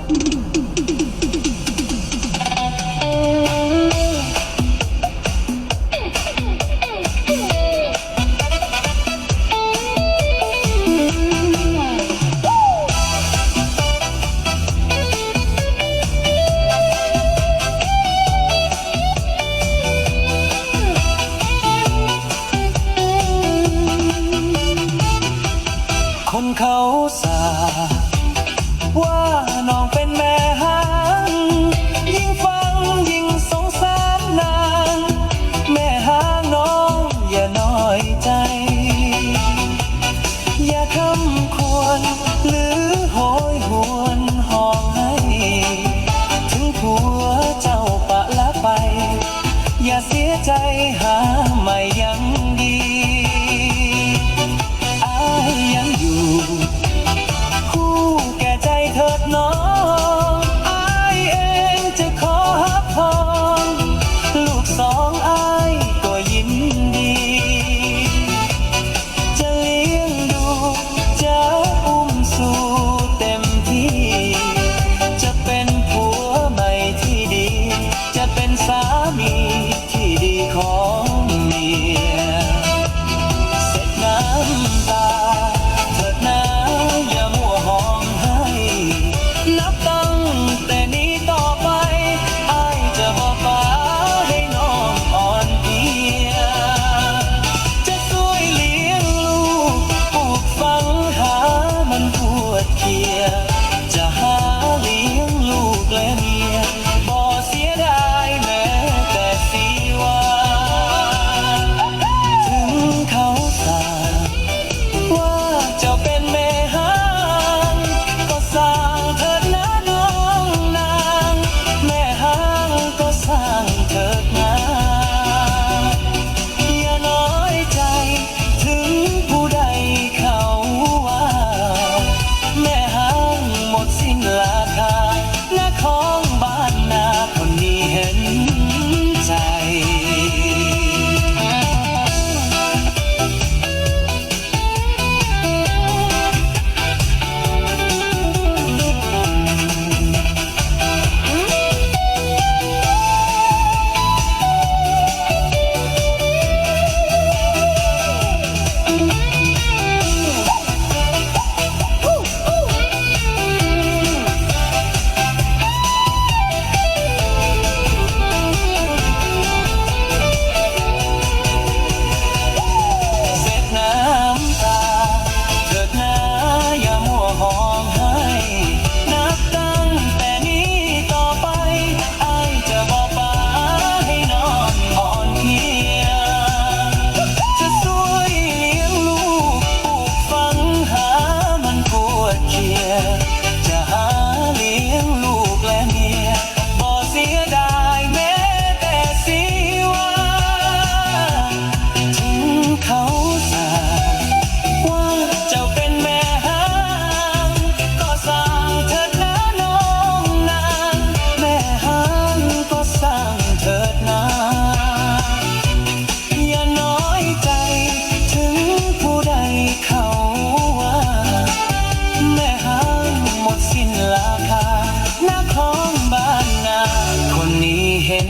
คนเขาสาว่าน้องเป็นแม่หางยิ่งฟังยิ่งสงสารนางแม่หางน้องอย่าน้อยใจอย่าคำควรหรือโหยหวนห้องให้ถึงผัวเจ้าปะละไปอย่าเสียใจหาใหม่ยังดียังอยู่คู่แก่ใจเถิดน้องอายเองจะขอฮับพองลูกสองอายก็ยินดีจะเลี้ยงดูจะอุ้มสู่เต็มที่จะเป็นผัวใหม่ที่ดีจะเป็นสามีที่ดีของเมียเสร็จน้ำตานับตั้งแต่นี้ต่อไปอ้ายจะบอกฟ้าให้น้องอ่อนเพลียจะช่วยเลี้ยงลูกปลูกฝังหามันปวดเคียจะหาเลี้ยงลูกและเมียบ่เสียดายแม้แต่สีวาถึงเขาสาว่าเจ้าเป็นแม่หางก็สร้างเถิดนะน้องนางแม่หางก็สร้างเถิดนะอย่าน้อยใจถึงผู้ใดเขาว่าแม่หางหมดสิ้นราคาและของบ้านนาคนนี้เห็นใจจะหาเลี้ยงลูกและเมียบ่เสียดายแม้แต่สีวาถึงเขาสาว่าเจ้าเป็นแม่หางก็สร้างเถิดนะน้องนางแม่หางก็สร้างเถิดนะอย่าน้อยใจถึงผู้ใดเขาว่าแม่หางหมดสิ้นราคาหน้าของบ้านนาคนนี้เห็น